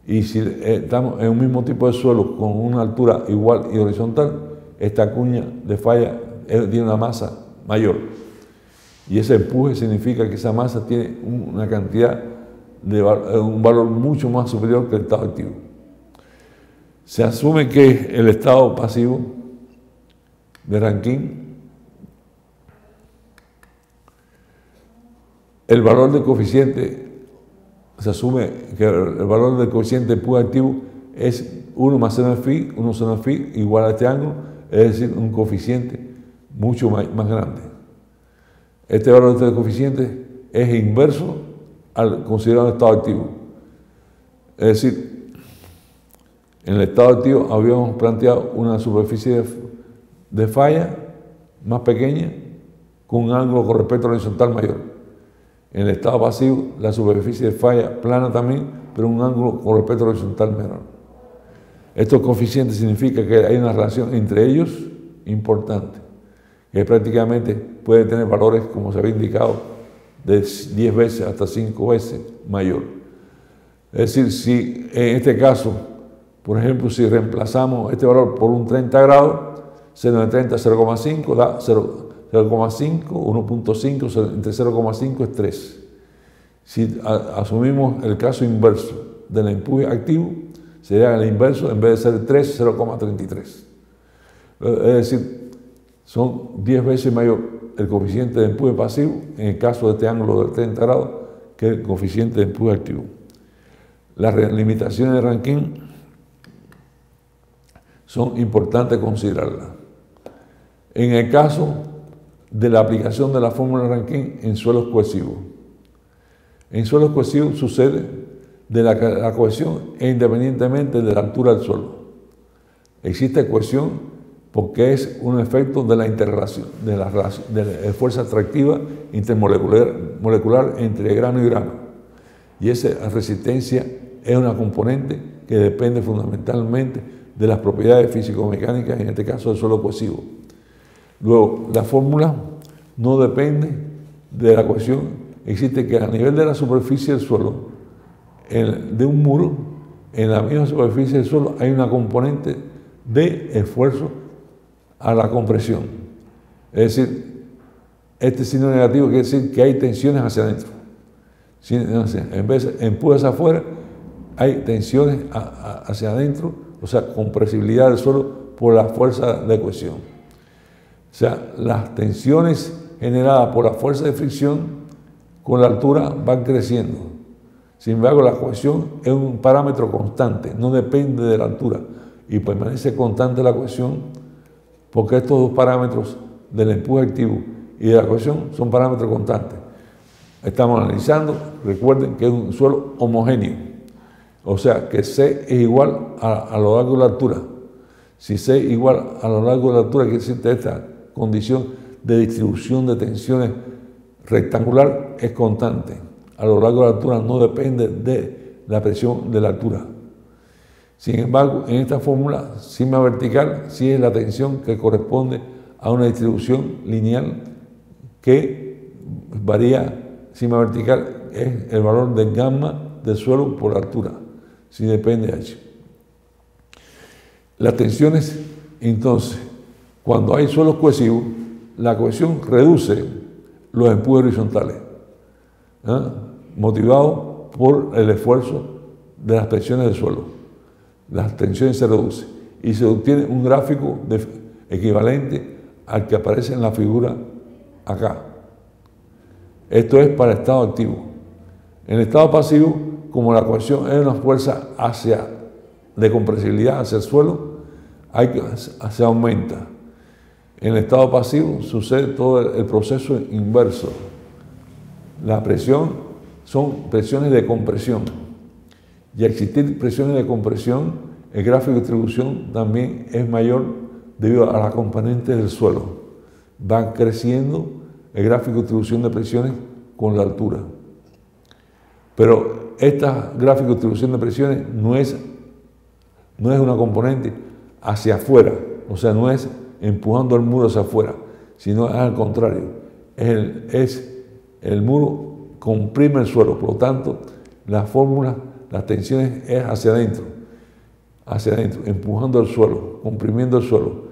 Y si estamos en un mismo tipo de suelo con una altura igual y horizontal, esta cuña de falla tiene una masa mayor. Y ese empuje significa que esa masa tiene una cantidad un valor mucho más superior que el estado activo. Se asume que el estado pasivo de Rankine, el valor del coeficiente, se asume que el valor del coeficiente de empuje activo es 1 más seno de phi, 1 seno de phi igual a este ángulo, es decir, un coeficiente mucho más grande. Este valor de este coeficiente es inverso al considerado estado activo. Es decir, en el estado activo habíamos planteado una superficie de falla más pequeña con un ángulo con respecto horizontal mayor. En el estado pasivo, la superficie de falla plana también, pero un ángulo con respecto horizontal menor. Estos coeficientes significan que hay una relación entre ellos importante, que prácticamente puede tener valores, como se había indicado, de 10 veces hasta 5 veces mayor. Es decir, si en este caso, por ejemplo, si reemplazamos este valor por un 30 grados, seno de 30 0,5 da 0,5, 1.5, entre 0,5 es 3. Si asumimos el caso inverso del empuje activo, sería el inverso, en vez de ser 3, 0,33. Es decir, son 10 veces mayor el coeficiente de empuje pasivo, en el caso de este ángulo de 30 grados, que el coeficiente de empuje activo. Las limitaciones de Rankine son importantes considerarlas. En el caso de la aplicación de la fórmula de Rankine en suelos cohesivos. En suelos cohesivos sucede de la cohesión e independientemente de la altura del suelo. Existe cohesión porque es un efecto de la interrelación, de la fuerza atractiva intermolecular entre grano y grano. Y esa resistencia es una componente que depende fundamentalmente de las propiedades físico-mecánicas, en este caso del suelo cohesivo. Luego, la fórmula no depende de la cohesión. Existe que a nivel de la superficie del suelo, de un muro, en la misma superficie del suelo hay una componente de esfuerzo a la compresión. Es decir, este signo negativo quiere decir que hay tensiones hacia adentro. En vez de empujes afuera, hay tensiones hacia adentro, o sea, compresibilidad del suelo por la fuerza de cohesión. O sea, las tensiones generadas por la fuerza de fricción con la altura van creciendo. Sin embargo, la cohesión es un parámetro constante, no depende de la altura y permanece constante la cohesión porque estos dos parámetros del empuje activo y de la cohesión son parámetros constantes. Estamos analizando, recuerden que es un suelo homogéneo, o sea que C es igual a lo largo de la altura. Si C es igual a lo largo de la altura, que existe esta condición de distribución de tensiones rectangular, es constante. A lo largo de la altura no depende de la presión de la altura. Sin embargo, en esta fórmula, sigma vertical sí es la tensión que corresponde a una distribución lineal que varía. Sigma vertical es el valor del gamma del suelo por altura, si depende de H. Las tensiones, entonces, cuando hay suelos cohesivos, la cohesión reduce los empujes horizontales, motivado por el esfuerzo de las presiones del suelo. Las tensiones se reducen y se obtiene un gráfico equivalente al que aparece en la figura acá. Esto es para el estado activo. En el estado pasivo, como la cohesión es una fuerza de compresibilidad hacia el suelo, se aumenta. En el estado pasivo sucede todo el proceso inverso. La presión son presiones de compresión. Y al existir presiones de compresión, el gráfico de distribución también es mayor debido a la componente del suelo. Va creciendo el gráfico de distribución de presiones con la altura. Pero esta gráfico de distribución de presiones no es una componente hacia afuera, o sea, no es empujando el muro hacia afuera, sino al contrario. El muro comprime el suelo, por lo tanto, la fórmula, las tensiones es hacia adentro, empujando el suelo, comprimiendo el suelo.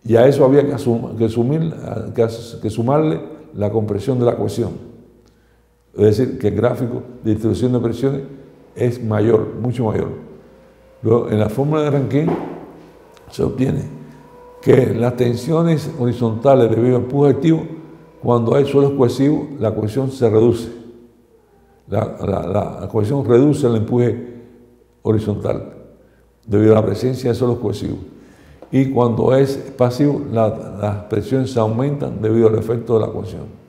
Y a eso había que sumarle la compresión de la cohesión. Es decir, que el gráfico de distribución de presiones es mayor, mucho mayor. Luego, en la fórmula de Rankine se obtiene que las tensiones horizontales debido al empuje activo, cuando hay suelos cohesivos, la cohesión se reduce. La cohesión reduce el empuje horizontal debido a la presencia de suelos cohesivos. Y cuando es pasivo, las presiones se aumentan debido al efecto de la cohesión.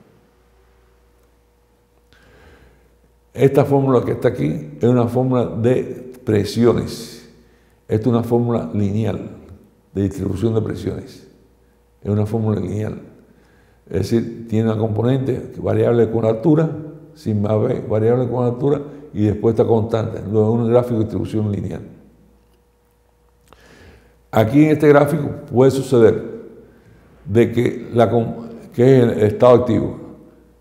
Esta fórmula que está aquí es una fórmula de presiones. Esta es una fórmula lineal de distribución de presiones. Es una fórmula lineal. Es decir, tiene una componente variable con altura, sigma B variable con altura, y después está constante. Luego un gráfico de distribución lineal. Aquí en este gráfico puede suceder de que es el estado activo.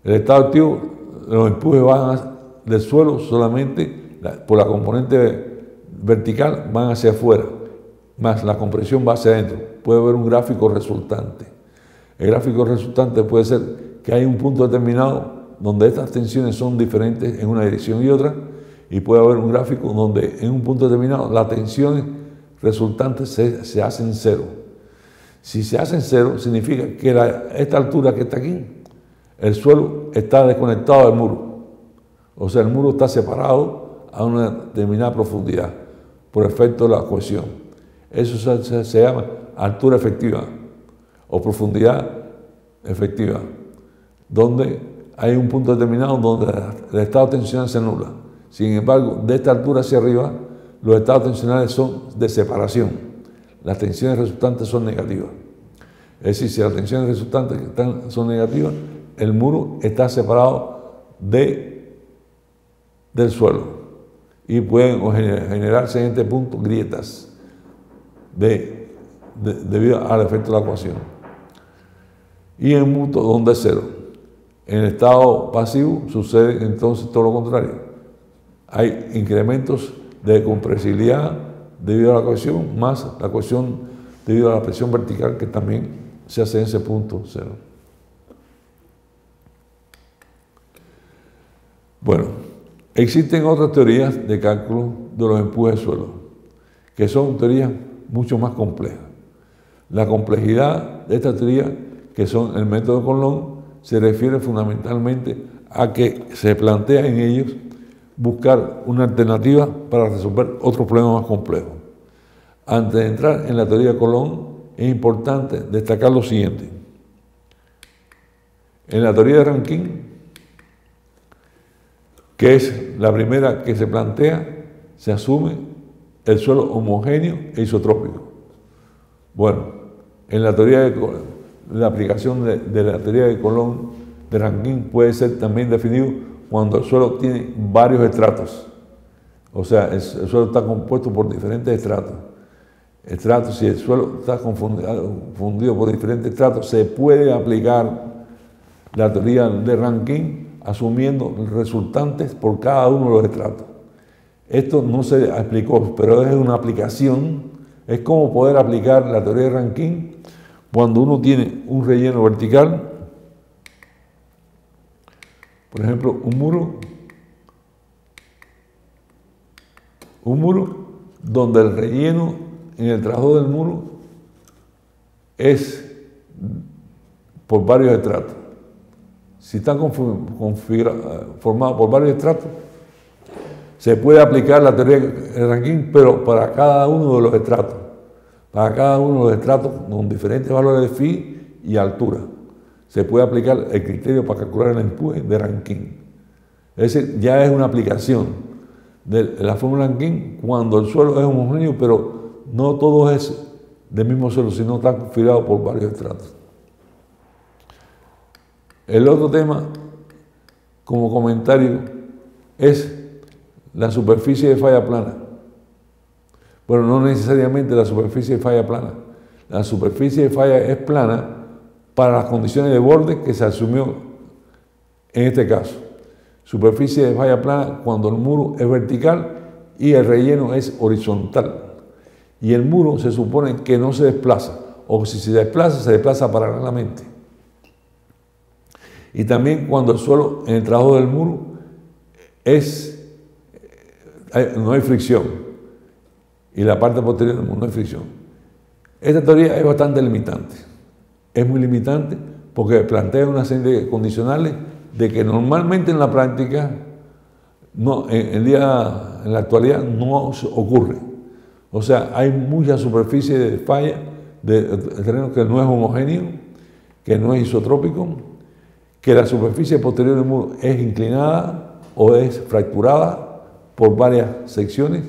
El estado activo, los empujes van del suelo solamente por la componente vertical van hacia afuera, más la compresión va hacia adentro. Puede haber un gráfico resultante. El gráfico resultante puede ser que hay un punto determinado donde estas tensiones son diferentes en una dirección y otra, y puede haber un gráfico donde en un punto determinado las tensiones resultantes se hacen cero. Si se hacen cero, significa que esta altura que está aquí, el suelo está desconectado del muro. O sea, el muro está separado a una determinada profundidad por efecto de la cohesión. Eso se llama altura efectiva o profundidad efectiva, donde hay un punto determinado donde el estado tensional se anula. Sin embargo, de esta altura hacia arriba, los estados tensionales son de separación. Las tensiones resultantes son negativas. Es decir, si las tensiones resultantes son negativas, el muro está separado del suelo. y pueden generarse en este punto grietas debido al efecto de la ecuación. Y en punto donde es cero. En el estado pasivo sucede entonces todo lo contrario. Hay incrementos de compresibilidad debido a la cohesión, más la cohesión debido a la presión vertical que también se hace en ese punto cero. Bueno, existen otras teorías de cálculo de los empujes de suelo, que son teorías mucho más complejas. La complejidad de esta teoría, que son el método de Coulomb, se refiere fundamentalmente a que se plantea en ellos buscar una alternativa para resolver otros problemas más complejos. Antes de entrar en la teoría de Coulomb, es importante destacar lo siguiente. En la teoría de Rankine, que es la primera que se plantea, se asume el suelo homogéneo e isotrópico. Bueno, en la teoría de la aplicación de la teoría de Coulomb de Rankine puede ser también definido cuando el suelo tiene varios estratos. O sea, el suelo está compuesto por diferentes estratos. Si el suelo está confundido por diferentes estratos, se puede aplicar la teoría de Rankine asumiendo resultantes por cada uno de los estratos. Esto no se explicó, pero es una aplicación. Es como poder aplicar la teoría de Rankine cuando uno tiene un relleno vertical, por ejemplo, un muro donde el relleno en el trasfondo del muro es por varios estratos. Si está formado por varios estratos, se puede aplicar la teoría de Rankine, pero para cada uno de los estratos. Para cada uno de los estratos con diferentes valores de phi y altura. Se puede aplicar el criterio para calcular el empuje de Rankine. Es decir, ya es una aplicación de la fórmula Rankine cuando el suelo es homogéneo, pero no todo es del mismo suelo, sino está configurado por varios estratos. El otro tema, como comentario, es la superficie de falla plana. Bueno, no necesariamente la superficie de falla plana. La superficie de falla es plana para las condiciones de borde que se asumió en este caso. Superficie de falla plana cuando el muro es vertical y el relleno es horizontal. Y el muro se supone que no se desplaza, o si se desplaza paralelamente. Y también cuando el suelo en el trabajo del muro no hay fricción. Y la parte posterior del muro no hay fricción. Esta teoría es bastante limitante. Es muy limitante porque plantea una serie de condicionales de que normalmente en la práctica, en la actualidad, no ocurre. O sea, hay mucha superficie de falla de terreno que no es homogéneo, que no es isotrópico, que la superficie posterior del muro es inclinada o es fracturada por varias secciones,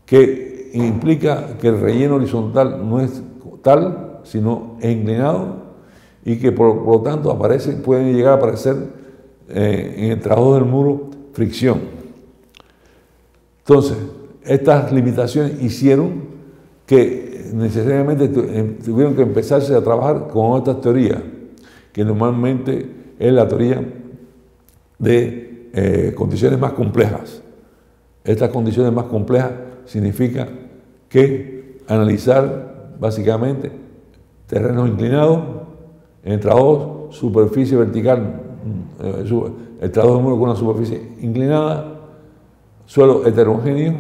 que implica que el relleno horizontal no es tal, sino es inclinado, y que por lo tanto pueden llegar a aparecer en el trabajo del muro fricción. Entonces, estas limitaciones hicieron que necesariamente tuvieron que empezarse a trabajar con estas teorías, que normalmente es la teoría de condiciones más complejas. Estas condiciones más complejas significa que analizar básicamente terrenos inclinados, en trabajo, superficie vertical, el trabajo de muro con una superficie inclinada, suelo heterogéneo,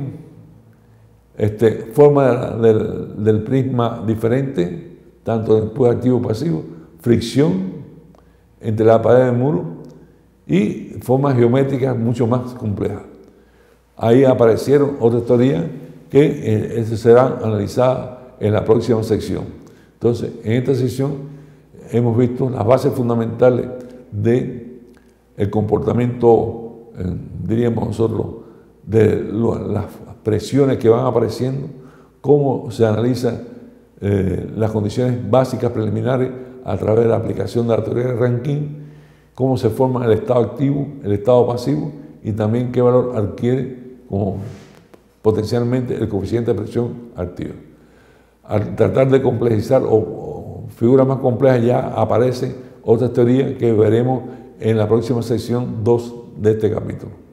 forma del prisma diferente, tanto de empuje activo como pasivo, fricción entre la pared del muro y formas geométricas mucho más complejas. Ahí aparecieron otras teorías que serán analizadas en la próxima sección. Entonces, en esta sección hemos visto las bases fundamentales del comportamiento, diríamos nosotros, de las presiones que van apareciendo, cómo se analizan las condiciones básicas preliminares a través de la aplicación de la teoría de Rankine, cómo se forma el estado activo, el estado pasivo y también qué valor adquiere como potencialmente el coeficiente de presión activa. Al tratar de complejizar o figuras más complejas ya aparecen otras teorías que veremos en la próxima sección 2 de este capítulo.